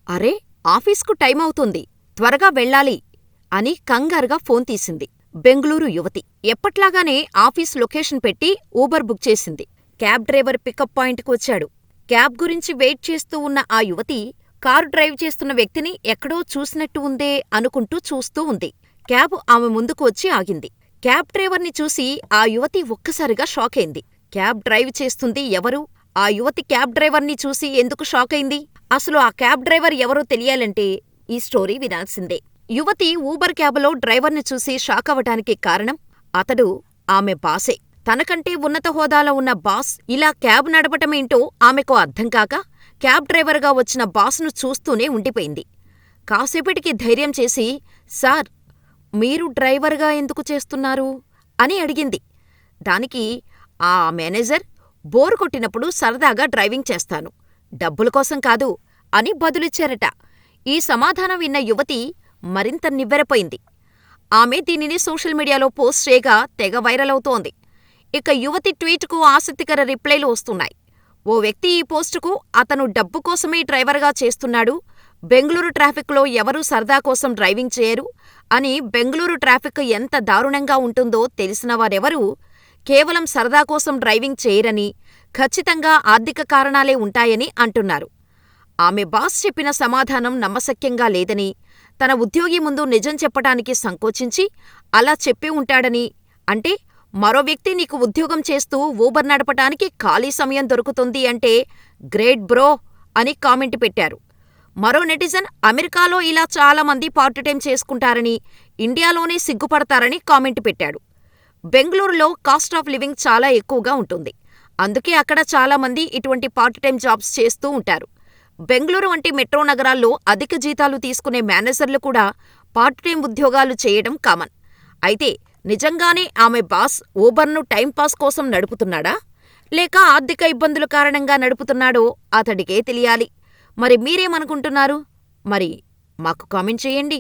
అరే, ఆఫీస్కు టైమవుతుంది, త్వరగా వెళ్ళాలి అని కంగారుగా ఫోన్ తీసింది. బెంగుళూరు యువతి. ఎప్పట్లాగానే ఆఫీస్ లొకేషన్ పెట్టి ఊబర్ బుక్ చేసింది. క్యాబ్ డ్రైవర్ పికప్ పాయింట్కు వచ్చాడు. క్యాబ్ గురించి వెయిట్ చేస్తూ ఉన్న ఆ యువతి కారు డ్రైవ్ చేస్తున్న వ్యక్తిని ఎక్కడో చూసినట్టు ఉందే అనుకుంటూ చూస్తూ ఉంది. క్యాబ్ ఆమె ముందుకు వచ్చి ఆగింది. క్యాబ్ డ్రైవర్ని చూసి ఆ యువతి ఒక్కసారిగా షాకైంది. క్యాబ్ డ్రైవ్ చేస్తుంది ఎవరు? ఆ యువతి క్యాబ్ డ్రైవర్ని చూసి ఎందుకు షాకైంది? అసలు ఆ క్యాబ్ డ్రైవర్ ఎవరో తెలియాలంటే ఈ స్టోరీ వినాల్సిందే. యువతి ఊబర్ క్యాబులో డ్రైవర్ని చూసి షాకవటానికి కారణం అతడు ఆమె బాసే. తనకంటే ఉన్నత హోదాలో ఉన్న బాస్ ఇలా క్యాబ్ నడపటమేంటో ఆమెకు అర్థంకాక క్యాబ్ డ్రైవర్గా వచ్చిన బాస్ను చూస్తూనే ఉండిపోయింది. కాసేపటికి ధైర్యం చేసి, సార్, మీరు డ్రైవర్గా ఎందుకు చేస్తున్నారు అని అడిగింది. దానికి ఆ మేనేజర్, బోర్ కొట్టినప్పుడు సరదాగా డ్రైవింగ్ చేస్తాను, డబ్బుల కోసం కాదు అని బదులిచ్చారట. ఈ సమాధానం విన్న యువతి మరింత నివ్వెరపోయింది. ఆమె దీనిని సోషల్ మీడియాలో పోస్ట్ చేయగా తెగ వైరల్ అవుతోంది. ఇక యువతి ట్వీట్కు ఆసక్తికర రిప్లైలు వస్తున్నాయి. ఓ వ్యక్తి ఈ పోస్టుకు అతను డబ్బు కోసమే డ్రైవర్గా చేస్తున్నాడు, బెంగుళూరు ట్రాఫిక్లో ఎవరూ సరదా కోసం డ్రైవింగ్ చేయరు అని, బెంగుళూరు ట్రాఫిక్ ఎంత దారుణంగా ఉంటుందో తెలిసిన వారెవరూ కేవలం సరదా కోసం డ్రైవింగ్ చేయరని, ఖచ్చితంగా ఆర్థిక కారణాలే ఉంటాయని అంటున్నారు. ఆమె బాస్ చెప్పిన సమాధానం నమ్మశక్యంగా లేదని, తన ఉద్యోగి ముందు నిజం చెప్పటానికి సంకోచించి అలా చెప్పి ఉంటాడని, అంటే మరో వ్యక్తి నీకు ఉద్యోగం చేస్తూ ఊబర్ నడపటానికి ఖాళీ సమయం దొరుకుతుంది అంటే గ్రేట్ బ్రో అని కామెంట్ పెట్టారు. మరో నెటిజన్ అమెరికాలో ఇలా చాలామంది పార్ట్ టైం చేసుకుంటారని, ఇండియాలోనే సిగ్గుపడతారని కామెంట్ పెట్టాడు. బెంగుళూరులో కాస్ట్ ఆఫ్ లివింగ్ చాలా ఎక్కువగా ఉంటుంది, అందుకే అక్కడ చాలామంది ఇటువంటి పార్ట్ టైం జాబ్స్ చేస్తూ ఉంటారు. బెంగుళూరు వంటి మెట్రో నగరాల్లో అధిక జీతాలు తీసుకునే మేనేజర్లు కూడా పార్ట్ టైం ఉద్యోగాలు చేయడం కామన్. అయితే నిజంగానే ఆమె బాస్ ఊబర్ను టైంపాస్ కోసం నడుపుతున్నాడా, లేక ఆర్థిక ఇబ్బందుల కారణంగా నడుపుతున్నాడో అతడికే తెలియాలి. మరి మీరేమనుకుంటున్నారు? మరి మాకు కామెంట్ చేయండి.